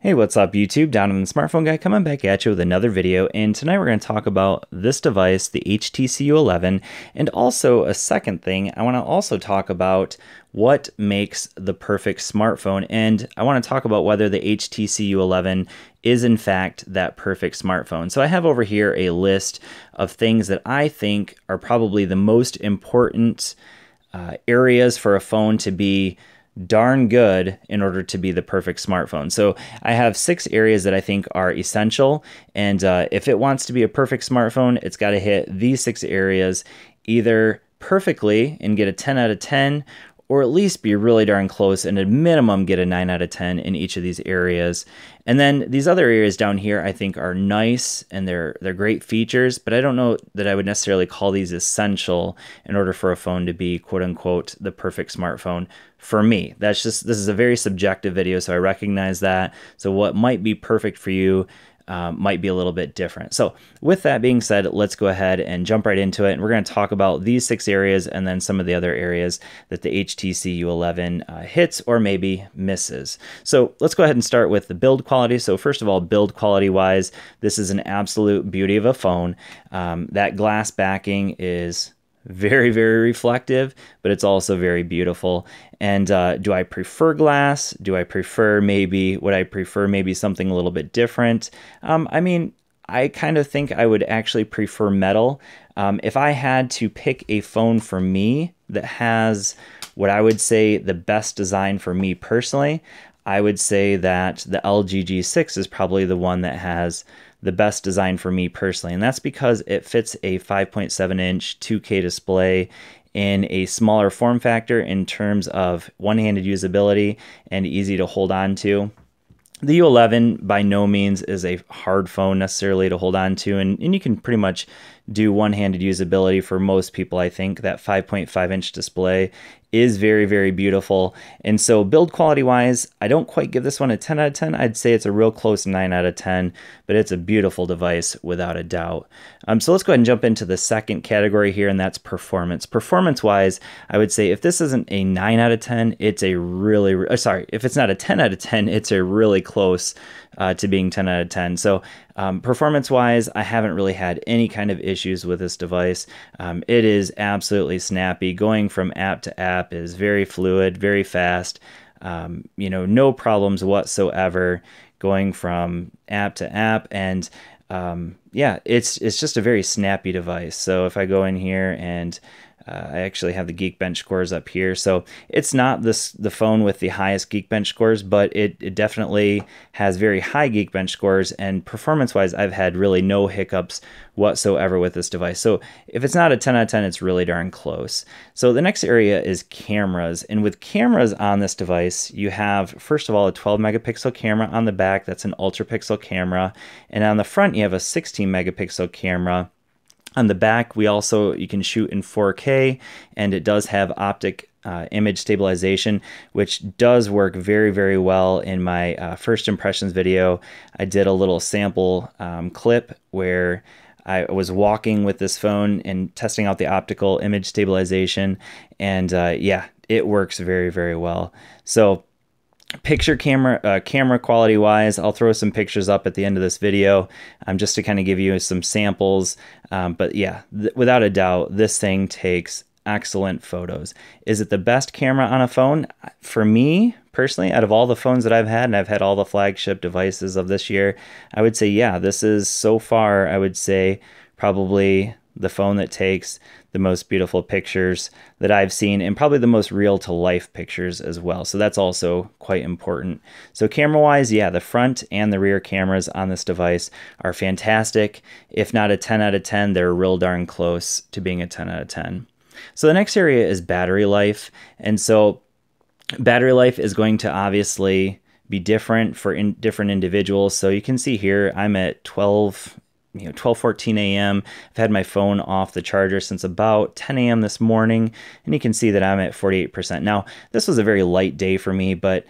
Hey, what's up YouTube? Donovan the Smartphone Guy coming back at you with another video, and tonight we're going to talk about this device, the HTC U11, and also a second thing, I want to also talk about what makes the perfect smartphone, and I want to talk about whether the HTC U11 is in fact that perfect smartphone. So I have over here a list of things that I think are probably the most important areas for a phone to be darn good in order to be the perfect smartphone. So I have 6 areas that I think are essential, and if it wants to be a perfect smartphone, it's got to hit these 6 areas either perfectly and get a 10 out of 10, or at least be really darn close and at minimum get a 9 out of 10 in each of these areas. And then these other areas down here I think are nice and they're great features, but I don't know that I would necessarily call these essential in order for a phone to be quote unquote the perfect smartphone for me. This is a very subjective video, so I recognize that. So what might be perfect for you might be a little bit different. So with that being said, let's go ahead and jump right into it. And we're going to talk about these 6 areas and then some of the other areas that the HTC U11 hits or maybe misses. So let's go ahead and start with the build quality. So first of all, build quality wise, this is an absolute beauty of a phone. That glass backing is very, very reflective, but it's also very beautiful. And do I prefer glass? Do I prefer would I prefer maybe something a little bit different? I mean, I kind of think I would actually prefer metal. If I had to pick a phone for me that has what I would say the best design for me personally, I would say that the LG G6 is probably the one that has the best design for me personally, and that's because it fits a 5.7-inch 2K display in a smaller form factor in terms of one-handed usability and easy to hold on to. The U11 by no means is a hard phone necessarily to hold on to, and you can pretty much do one-handed usability for most people. I think that 5.5-inch display is very, very beautiful. And so build quality wise, I don't quite give this one a 10 out of 10. I'd say it's a real close 9 out of 10, but it's a beautiful device without a doubt. So let's go ahead and jump into the second category here, and that's performance. Performance wise, I would say if this isn't a 9 out of 10, it's a really, sorry, if it's not a 10 out of 10, it's a really close to being 10 out of 10. So performance wise, I haven't really had any kind of issues with this device. It is absolutely snappy. Going from app to app is very fluid, very fast. No problems whatsoever going from app to app, and yeah, it's just a very snappy device. So if I go in here and I actually have the Geekbench scores up here. So it's not the phone with the highest Geekbench scores, but it definitely has very high Geekbench scores, and performance-wise, I've had really no hiccups whatsoever with this device. So if it's not a 10 out of 10, it's really darn close. So the next area is cameras, and with cameras on this device, you have, first of all, a 12 megapixel camera on the back. That's an ultra pixel camera, and on the front, you have a 16 megapixel camera. On the back, you can shoot in 4K, and it does have optic image stabilization, which does work very, very well. In my first impressions video, I did a little sample clip where I was walking with this phone and testing out the optical image stabilization, and yeah, it works very, very well. So picture camera quality wise, I'll throw some pictures up at the end of this video just to kind of give you some samples, but yeah, without a doubt, this thing takes excellent photos. Is it the best camera on a phone? For me personally, out of all the phones that I've had, and I've had all the flagship devices of this year, I would say yeah, this is so far, I would say, probably the phone that takes the most beautiful pictures that I've seen, and probably the most real-to-life pictures as well. So that's also quite important. So camera-wise, yeah, the front and the rear cameras on this device are fantastic. If not a 10 out of 10, they're real darn close to being a 10 out of 10. So the next area is battery life. And so battery life is going to obviously be different for different individuals. So you can see here, I'm at 12:14 a.m. I've had my phone off the charger since about 10 a.m. this morning, and you can see that I'm at 48%. Now, this was a very light day for me, but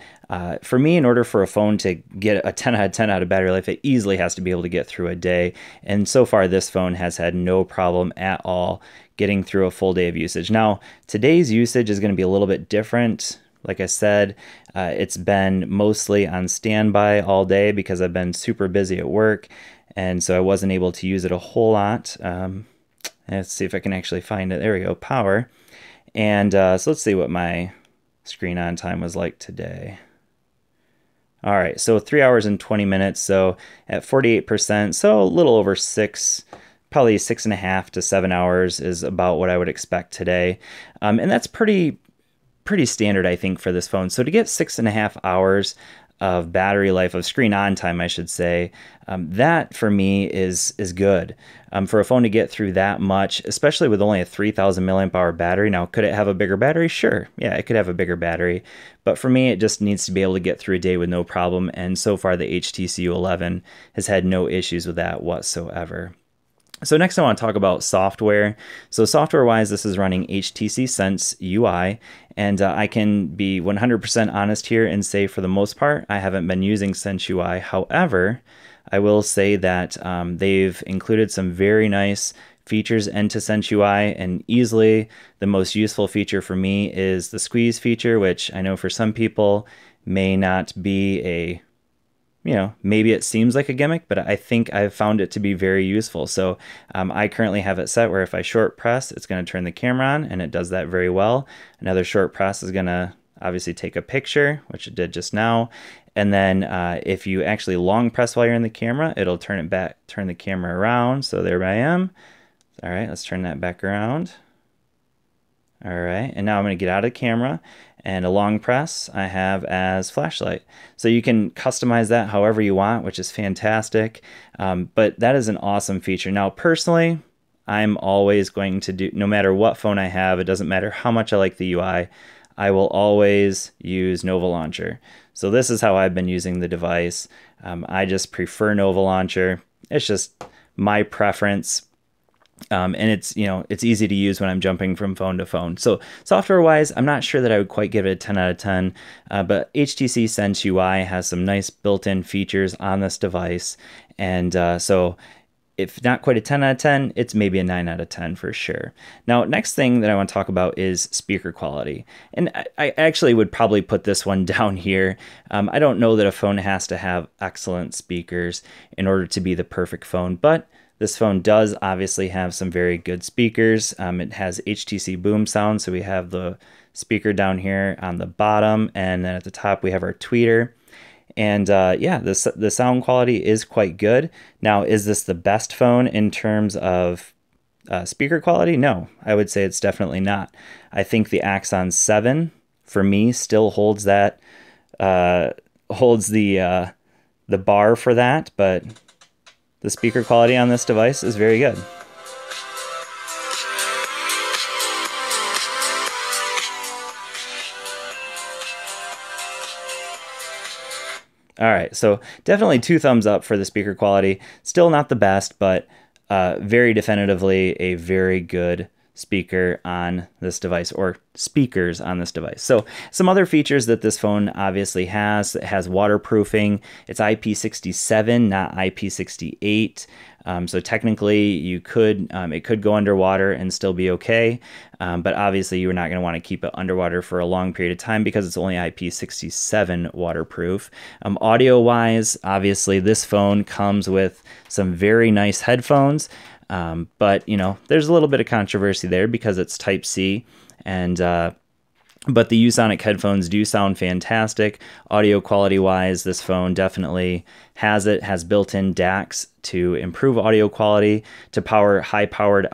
for me, in order for a phone to get a 10 out of 10 out of battery life, it easily has to be able to get through a day, and so far this phone has had no problem at all getting through a full day of usage. Now, today's usage is going to be a little bit different Like I said, it's been mostly on standby all day because I've been super busy at work, and so I wasn't able to use it a whole lot. Let's see if I can actually find it. There we go, power. And so let's see what my screen on time was like today. All right, so 3 hours and 20 minutes, so at 48%, so a little over probably 6.5 to 7 hours is about what I would expect today. And that's pretty standard, I think, for this phone. So to get 6.5 hours of battery life, of screen on time, I should say, that for me is good. For a phone to get through that much, especially with only a 3,000 milliamp hour battery. Now, could it have a bigger battery? Sure. Yeah, it could have a bigger battery. But for me, it just needs to be able to get through a day with no problem. And so far, the HTC U11 has had no issues with that whatsoever. So next I want to talk about software. So software-wise, this is running HTC Sense UI, and I can be 100% honest here and say for the most part, I haven't been using Sense UI. However, I will say that they've included some very nice features into Sense UI, and easily the most useful feature for me is the squeeze feature, which I know for some people may not be maybe it seems like a gimmick, but I think I've found it to be very useful. So I currently have it set where if I short press, it's going to turn the camera on, and it does that very well. Another short press is going to obviously take a picture, which it did just now. And then if you actually long press while you're in the camera, it'll turn the camera around. So there I am. All right, let's turn that back around. All right, and now I'm going to get out of the camera, and a long press I have as flashlight. So you can customize that however you want, which is fantastic. But that is an awesome feature. Now, personally, I'm always going to do, no matter what phone I have, it doesn't matter how much I like the UI, I will always use Nova Launcher. So this is how I've been using the device. I just prefer Nova Launcher. It's just my preference. And it's easy to use when I'm jumping from phone to phone. So software-wise, I'm not sure that I would quite give it a 10 out of 10, but HTC Sense UI has some nice built-in features on this device, and so if not quite a 10 out of 10, it's maybe a 9 out of 10 for sure. Now, next thing that I want to talk about is speaker quality. And I actually would probably put this one down here. I don't know that a phone has to have excellent speakers in order to be the perfect phone, but this phone does obviously have some very good speakers. It has HTC boom sound, so we have the speaker down here on the bottom, and then at the top we have our tweeter. And yeah, the sound quality is quite good. Now, is this the best phone in terms of speaker quality? No, I would say it's definitely not. I think the Axon 7 for me still holds that holds the bar for that, but the speaker quality on this device is very good. All right, so definitely 2 thumbs up for the speaker quality. Still not the best, but very definitively a very good speaker on this device, or speakers on this device. So some other features that this phone obviously has: it has waterproofing. It's IP67, not IP68. So technically you could it could go underwater and still be okay, but obviously you're not going to want to keep it underwater for a long period of time because it's only IP67 waterproof. Audio wise, obviously this phone comes with some very nice headphones. But there's a little bit of controversy there because it's Type-C, and but the Usonic headphones do sound fantastic. Audio quality wise, this phone definitely has built-in DACs to improve audio quality, to power high-powered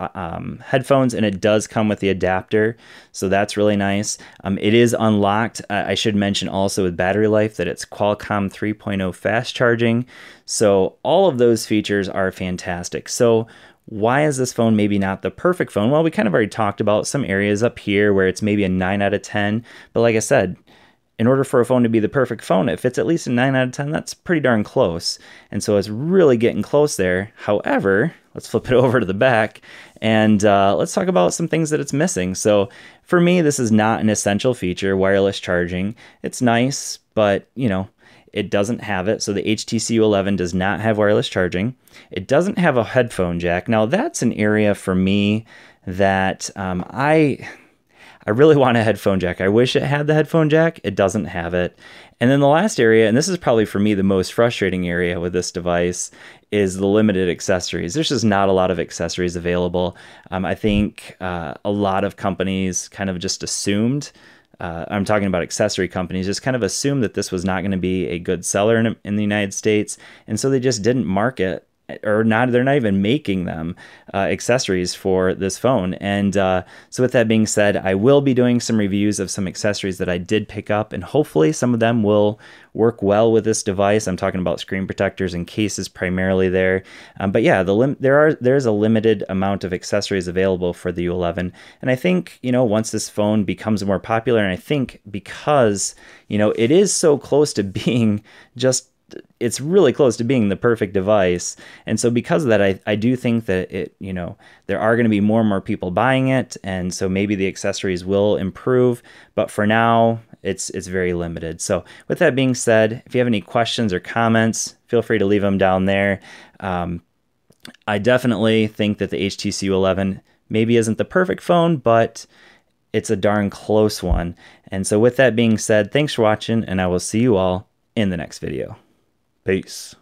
headphones, and it does come with the adapter, so that's really nice. It is unlocked. I should mention also with battery life that it's Qualcomm 3.0 fast charging, so all of those features are fantastic. So why is this phone maybe not the perfect phone? Well, we kind of already talked about some areas up here where it's maybe a 9 out of 10. But like I said, in order for a phone to be the perfect phone, if it's at least a 9 out of 10, that's pretty darn close. And so it's really getting close there. However, let's flip it over to the back and let's talk about some things that it's missing. So for me, this is not an essential feature, wireless charging. It's nice, but it doesn't have it. So the HTC U11 does not have wireless charging. It doesn't have a headphone jack. Now that's an area for me that I I really want a headphone jack. I wish it had the headphone jack. It doesn't have it. And then the last area, and this is probably for me the most frustrating area with this device, is the limited accessories. There's just not a lot of accessories available. I think a lot of companies kind of just assumed, I'm talking about accessory companies, just kind of assumed that this was not going to be a good seller in the United States. And so they just didn't market, or they're not even making them accessories for this phone. And so with that being said, I will be doing some reviews of some accessories that I did pick up, and hopefully some of them will work well with this device. I'm talking about screen protectors and cases primarily there. But yeah, there's a limited amount of accessories available for the U11. And I think, once this phone becomes more popular, and I think because, it is so close to being it's really close to being the perfect device. And so because of that, I do think that there are going to be more and more people buying it. And so maybe the accessories will improve, but for now it's very limited. So with that being said, if you have any questions or comments, feel free to leave them down there. I definitely think that the HTC U11 maybe isn't the perfect phone, but it's a darn close one. And so with that being said, thanks for watching, and I will see you all in the next video. Peace.